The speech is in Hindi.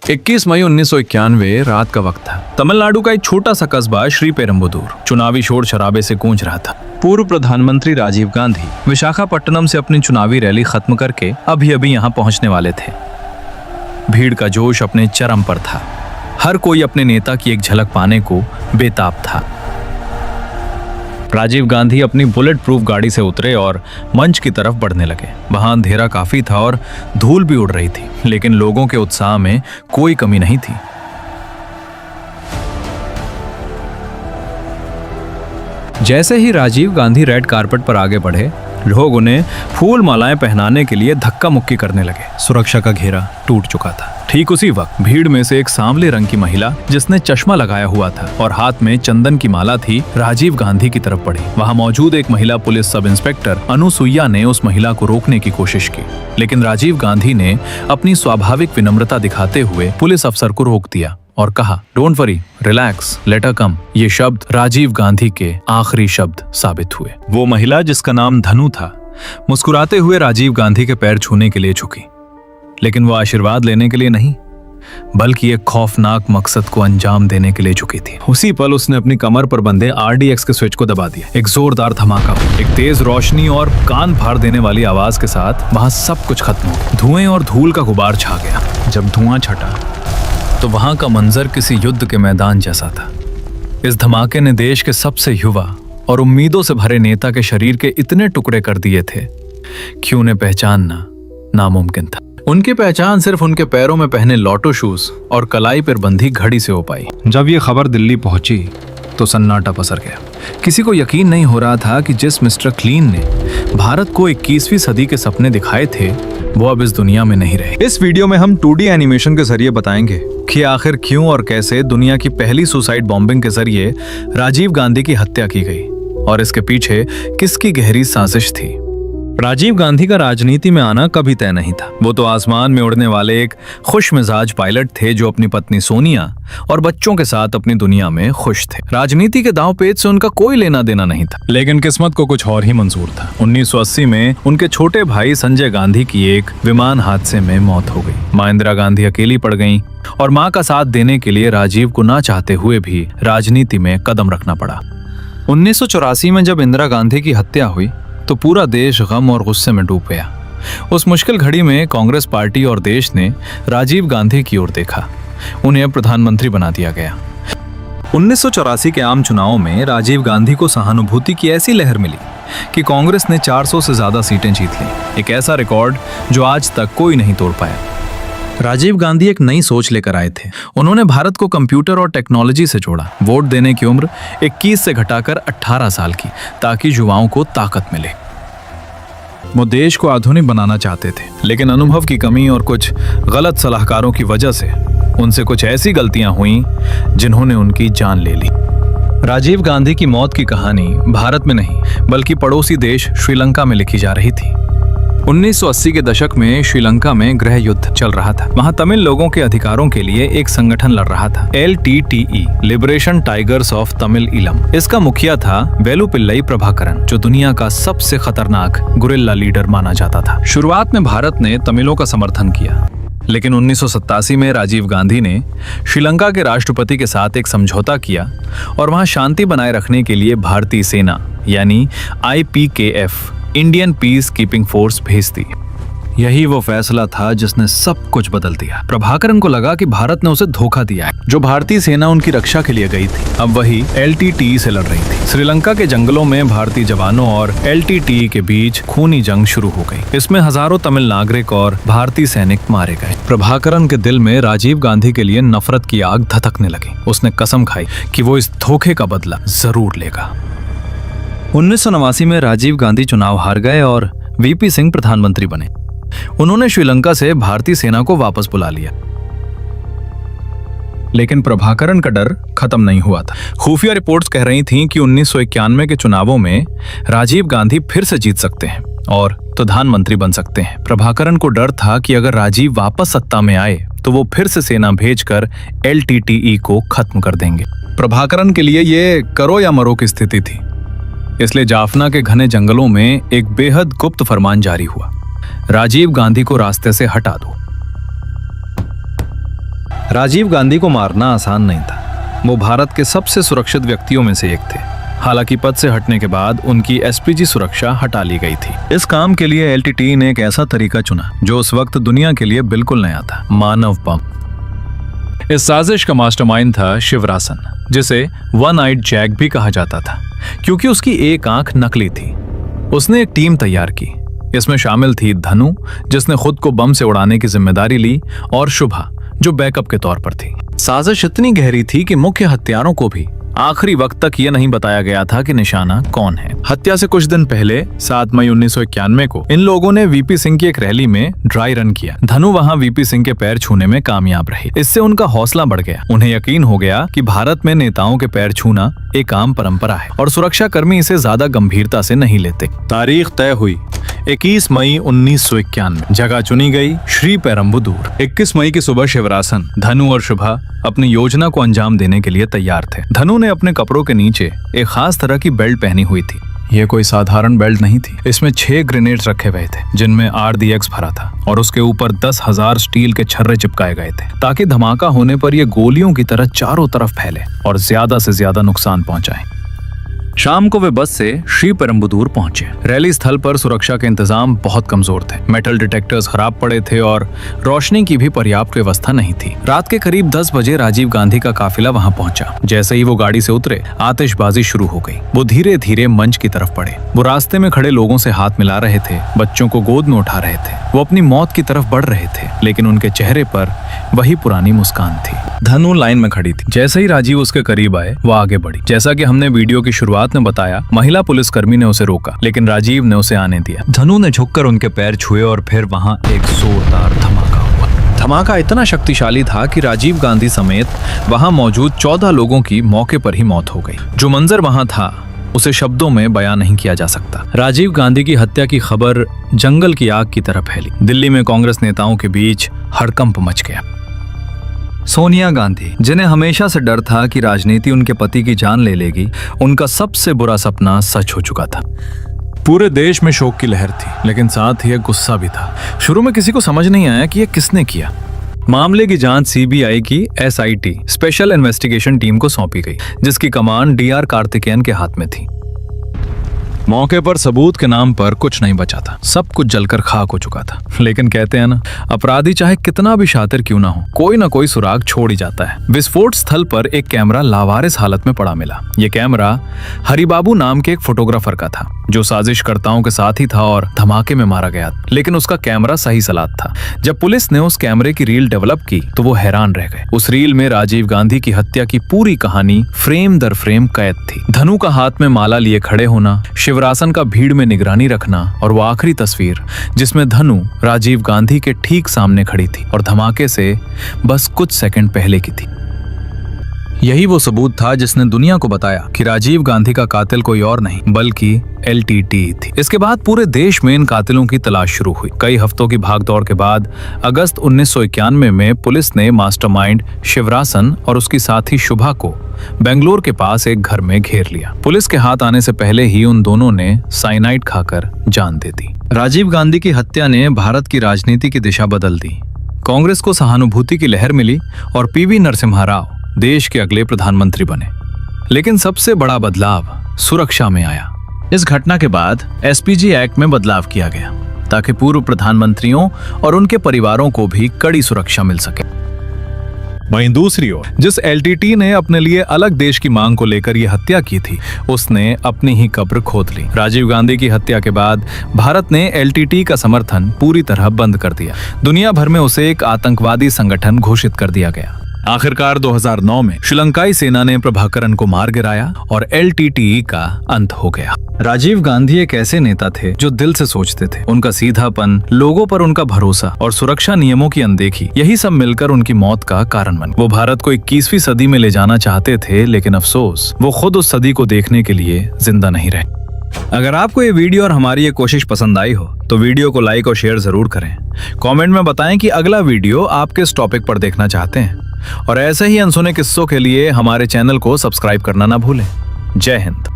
21 मई 1991 रात का वक्त था। तमिलनाडु का एक छोटा सा कस्बा श्रीपेरुम्बदूर चुनावी शोर शराबे से गूंज रहा था। पूर्व प्रधानमंत्री राजीव गांधी विशाखापट्टनम से अपनी चुनावी रैली खत्म करके अभी अभी यहाँ पहुंचने वाले थे। भीड़ का जोश अपने चरम पर था। हर कोई अपने नेता की एक झलक पाने को बेताब था। राजीव गांधी अपनी बुलेट प्रूफ गाड़ी से उतरे और मंच की तरफ बढ़ने लगे। वहां अंधेरा काफी था और धूल भी उड़ रही थी, लेकिन लोगों के उत्साह में कोई कमी नहीं थी। जैसे ही राजीव गांधी रेड कारपेट पर आगे बढ़े, लोग उन्हें फूल मालाएं पहनाने के लिए धक्का मुक्की करने लगे। सुरक्षा का घेरा टूट चुका था। ठीक उसी वक्त भीड़ में से एक सांवले रंग की महिला, जिसने चश्मा लगाया हुआ था और हाथ में चंदन की माला थी, राजीव गांधी की तरफ बढ़ी। वहां मौजूद एक महिला पुलिस सब इंस्पेक्टर अनुसुईया ने उस महिला को रोकने की कोशिश की, लेकिन राजीव गांधी ने अपनी स्वाभाविक विनम्रता दिखाते हुए पुलिस अफसर को रोक दिया और कहा, don't worry, relax, let her come. ये शब्द राजीव गांधी के आखिरी शब्द साबित हुए। वो महिला, जिसका नाम धनु था, मुस्कुराते हुए राजीव गांधी के पैर छूने के लिए झुकी, लेकिन वो आशीर्वाद लेने के लिए नहीं, बल्कि एक खौफनाक मकसद को अंजाम देने के लिए झुकी थी। उसी पल उसने अपनी कमर पर बंधे RDX के स्विच को दबा दिया। एक जोरदार धमाका हुआ। एक तेज रोशनी और कान फाड़ देने वाली आवाज के साथ वहां सब कुछ खत्म हो गया। धुएं और धूल का गुबार छा गया। जब धुआं छटा तो वहां का मंजर किसी युद्ध के मैदान जैसा था। इस धमाके ने देश के सबसे युवा और उम्मीदों से भरे नेता के शरीर के इतने टुकड़े कर दिए थे कि उन्हें पहचानना नामुमकिन था। उनकी पहचान सिर्फ उनके पैरों में पहने लॉटो शूज और कलाई पर बंधी घड़ी से हो पाई। जब ये खबर दिल्ली पहुंची तो सन्नाटा पसर गया। किसी को यकीन नहीं हो रहा था कि जिस मिस्टर क्लीन ने भारत को 21वीं सदी के सपने दिखाए थे, वो अब इस दुनिया में नहीं रहे। इस वीडियो में हम 2D एनिमेशन के जरिए बताएंगे कि आखिर क्यों और कैसे दुनिया की पहली सुसाइड बॉम्बिंग के जरिए राजीव गांधी की हत्या की गई और इसके पीछे किसकी गहरी साजिश थी। राजीव गांधी का राजनीति में आना कभी तय नहीं था। वो तो आसमान में उड़ने वाले एक खुश मिजाज पायलट थे जो अपनी पत्नी सोनिया और बच्चों के साथ अपनी दुनिया में खुश थे। राजनीति के दांव पेच से उनका कोई लेना देना नहीं था, लेकिन किस्मत को कुछ और ही मंजूर था। 1980 में उनके छोटे भाई संजय गांधी की एक विमान हादसे में मौत हो गई। मां इंदिरा गांधी अकेली पड़ गईं और मां का साथ देने के लिए राजीव को ना चाहते हुए भी राजनीति में कदम रखना पड़ा। 1984 में जब इंदिरा गांधी की हत्या हुई तो पूरा देश गम और गुस्से में डूब गया। उस मुश्किल घड़ी में कांग्रेस पार्टी और देश ने राजीव गांधी की ओर देखा। उन्हें प्रधानमंत्री बना दिया गया। 1984 के आम चुनावों में राजीव गांधी को सहानुभूति की ऐसी लहर मिली कि कांग्रेस ने 400 से ज्यादा सीटें जीत लीं। एक ऐसा रिकॉर्ड जो आज तक कोई नहीं तोड़ पाया। राजीव गांधी एक नई सोच लेकर आए थे। उन्होंने भारत को कंप्यूटर और टेक्नोलॉजी से जोड़ा। वोट देने की उम्र 21 से घटाकर 18 साल की, ताकि युवाओं को ताकत मिले। वो देश को आधुनिक बनाना चाहते थे, लेकिन अनुभव की कमी और कुछ गलत सलाहकारों की वजह से उनसे कुछ ऐसी गलतियां हुई जिन्होंने उनकी जान ले ली। राजीव गांधी की मौत की कहानी भारत में नहीं बल्कि पड़ोसी देश श्रीलंका में लिखी जा रही थी। 1980 के दशक में श्रीलंका में गृह युद्ध चल रहा था। वहां तमिल लोगों के अधिकारों के लिए एक संगठन लड़ रहा था, LTTE, liberation tigers of Tamil इलम। इसका मुखिया था वेलुपिल्लई प्रभाकरन, जो दुनिया का सबसे खतरनाक गुरिल्ला लीडर माना जाता था। शुरुआत में भारत ने तमिलों का समर्थन किया, लेकिन 1987 में राजीव गांधी ने श्रीलंका के राष्ट्रपति के साथ एक समझौता किया और वहां शांति बनाए रखने के लिए भारतीय सेना यानी IPKF, Indian peace keeping force भेज दी। यही वो फैसला था जिसने सब कुछ बदल दिया। प्रभाकरन को लगा कि भारत ने उसे धोखा दिया है। जो भारतीय सेना उनकी रक्षा के लिए गई थी, अब वही LTTE से लड़ रही थी। श्रीलंका के जंगलों में भारतीय जवानों और LTTE के बीच खूनी जंग शुरू हो गई। इसमें हजारों तमिल नागरिक और भारतीय सैनिक मारे गए। प्रभाकरन के दिल में राजीव गांधी के लिए नफरत की आग धधकने लगी। उसने कसम खाई कि वो इस धोखे का बदला जरूर लेगा। 1989 में राजीव गांधी चुनाव हार गए और VP सिंह प्रधानमंत्री बने। उन्होंने श्रीलंका से भारतीय सेना को वापस बुला लिया, लेकिन प्रभाकरन का डर खत्म नहीं हुआ था। खुफिया रिपोर्ट्स कह रही थीं कि 1991 के चुनावों में राजीव गांधी फिर से जीत सकते हैं और प्रधानमंत्री बन सकते हैं। प्रभाकरन को डर था कि अगर राजीव वापस सत्ता में आए तो वो फिर से सेना भेजकर LTTE को खत्म कर देंगे। प्रभाकरन के लिए ये करो या मरो की स्थिति थी, इसलिए जाफना के घने जंगलों में एक बेहद गुप्त फरमान जारी हुआ, राजीव गांधी को रास्ते से हटा दो। राजीव गांधी को मारना आसान नहीं था। वो भारत के सबसे सुरक्षित व्यक्तियों में से एक थे। हालांकि पद से हटने के बाद उनकी एसपीजी सुरक्षा हटा ली गई थी। इस काम के लिए एलटीटी ने एक ऐसा तरीका चुना जो उस वक्त दुनिया के लिए बिल्कुल नया था, मानव बम। इस साजिश का मास्टरमाइंड था शिवरासन, जिसे वन आइड जैक भी कहा जाता था क्योंकि उसकी एक आंख नकली थी। उसने एक टीम तैयार की। इसमें शामिल थी धनु, जिसने खुद को बम से उड़ाने की जिम्मेदारी ली, और शुभा, जो बैकअप के तौर पर थी। साजिश इतनी गहरी थी कि मुख्य हत्यारों को भी आखिरी वक्त तक यह नहीं बताया गया था कि निशाना कौन है। हत्या से कुछ दिन पहले 7 मई 1991 को इन लोगों ने वीपी सिंह की एक रैली में ड्राई रन किया। धनु वहां वीपी सिंह के पैर छूने में कामयाब रही। इससे उनका हौसला बढ़ गया। उन्हें यकीन हो गया कि भारत में नेताओं के पैर छूना एक आम परंपरा है और सुरक्षा कर्मी इसे ज्यादा गंभीरता से नहीं लेते। तारीख तय हुई 21 मई 1991। जगह चुनी गई श्री पेरम्बुदूर। 21 मई की सुबह शिवरासन, धनु और शुभा अपनी योजना को अंजाम देने के लिए तैयार थे। धनु ने अपने कपड़ों के नीचे एक खास तरह की बेल्ट पहनी हुई थी। यह कोई साधारण बेल्ट नहीं थी। इसमें 6 ग्रेनेड्स रखे हुए थे जिनमें RDX भरा था और उसके ऊपर 10,000 स्टील के छर्रे चिपकाए गए थे ताकि धमाका होने पर यह गोलियों की तरह चारों तरफ फैले और ज्यादा से ज्यादा नुकसान पहुंचाए। शाम को वे बस से श्री पेरम्बुदूर पहुंचे। रैली स्थल पर सुरक्षा के इंतजाम बहुत कमजोर थे। मेटल डिटेक्टर्स खराब पड़े थे और रोशनी की भी पर्याप्त व्यवस्था नहीं थी। रात के करीब 10 बजे राजीव गांधी का काफिला वहां पहुंचा। जैसे ही वो गाड़ी से उतरे, आतिशबाजी शुरू हो गई। वो धीरे धीरे मंच की तरफ बढ़े। वो रास्ते में खड़े लोगों से हाथ मिला रहे थे, बच्चों को गोद में उठा रहे थे। वो अपनी मौत की तरफ बढ़ रहे थे, लेकिन उनके चेहरे पर वही पुरानी मुस्कान थी। धनु लाइन में खड़ी थी। जैसे ही राजीव उसके करीब आए, वो आगे बढ़ी। जैसा कि हमने वीडियो की शुरुआत में बताया, महिला पुलिसकर्मी ने उसे रोका, लेकिन राजीव ने उसे आने दिया। धनु ने झुककर उनके पैर छुए और फिर वहां एक जोरदार धमाका हुआ। धमाका इतना शक्तिशाली था कि राजीव गांधी समेत वहां मौजूद 14 लोगों की मौके पर ही मौत हो गई। जो मंजर वहां था उसे शब्दों में बयान नहीं किया जा सकता। राजीव गांधी की हत्या की खबर जंगल की आग की तरह फैली। दिल्ली में कांग्रेस नेताओं के बीच हड़कंप मच गया। सोनिया गांधी, जिन्हें हमेशा से डर था कि राजनीति उनके पति की जान ले लेगी, उनका सबसे बुरा सपना सच हो चुका था। पूरे देश में शोक की लहर थी, लेकिन साथ ही एक गुस्सा भी था। शुरू में किसी को समझ नहीं आया कि यह किसने किया। मामले की जांच CBI की SIT स्पेशल इन्वेस्टिगेशन टीम को सौंपी गई, जिसकी कमान DR कार्तिकेयन के हाथ में थी। मौके पर सबूत के नाम पर कुछ नहीं बचा था। सब कुछ जलकर खाक हो चुका था। लेकिन कहते हैं ना, अपराधी चाहे कितना भी शातिर क्यों ना हो, कोई ना कोई सुराग छोड़ ही जाता है। विस्फोट स्थल पर एक कैमरा लावारिस हालत में पड़ा मिला। यह कैमरा हरिबाबू नाम के एक फोटोग्राफर का था, जो साजिशकर्ताओं के साथ ही था और धमाके में मारा गया। लेकिन उसका कैमरा सही सलामत था। जब पुलिस ने उस कैमरे की रील डेवलप की तो वो हैरान रह गए। उस रील में राजीव गांधी की हत्या की पूरी कहानी फ्रेम दर फ्रेम कैद थी। धनु का हाथ में माला लिए खड़े होना, शिवरासन का भीड़ में निगरानी रखना, और वो आखिरी तस्वीर जिसमें धनु राजीव गांधी के ठीक सामने खड़ी थी और धमाके से बस कुछ सेकंड पहले की थी। यही वो सबूत था जिसने दुनिया को बताया कि राजीव गांधी का कातिल कोई और नहीं बल्कि LTT थी। इसके बाद पूरे देश में इन कातिलों की तलाश शुरू हुई। कई हफ्तों की भागदौड़ के बाद अगस्त 1991 में पुलिस ने मास्टरमाइंड शिवरासन और उसकी साथी शुभा को बेंगलोर के पास एक घर में घेर लिया। पुलिस के हाथ आने से पहले ही उन दोनों ने साइनाइड खाकर जान दे दी। राजीव गांधी की हत्या ने भारत की राजनीति की दिशा बदल दी। कांग्रेस को सहानुभूति की लहर मिली और PV नरसिम्हा राव देश के अगले प्रधानमंत्री बने। लेकिन सबसे बड़ा बदलाव सुरक्षा में आया। इस घटना के बाद SPG एक्ट में बदलाव किया गया ताकि पूर्व प्रधानमंत्रियों और उनके परिवारों को भी कड़ी सुरक्षा मिल सके। वहीं दूसरी ओर जिस LTT ने अपने लिए अलग देश की मांग को लेकर यह हत्या की थी, उसने अपनी ही कब्र खोद ली। राजीव गांधी की हत्या के बाद भारत ने LTT का समर्थन पूरी तरह बंद कर दिया। दुनिया भर में उसे एक आतंकवादी संगठन घोषित कर दिया गया। आखिरकार 2009 में श्रीलंकाई सेना ने प्रभाकरन को मार गिराया और LTT का अंत हो गया। राजीव गांधी एक ऐसे नेता थे जो दिल से सोचते थे। उनका सीधापन, लोगों पर उनका भरोसा और सुरक्षा नियमों की अनदेखी, यही सब मिलकर उनकी मौत का कारण बन। वो भारत को 21वीं सदी में ले जाना चाहते थे, लेकिन अफसोस वो खुद उस सदी को देखने के लिए जिंदा नहीं रहे। अगर आपको ये वीडियो और हमारी ये कोशिश पसंद आई हो तो वीडियो को लाइक और शेयर जरूर करें। कमेंट में बताएं कि अगला वीडियो आप किस टॉपिक पर देखना चाहते हैं, और ऐसे ही अनसुने किस्सों के लिए हमारे चैनल को सब्सक्राइब करना ना भूलें। जय हिंद।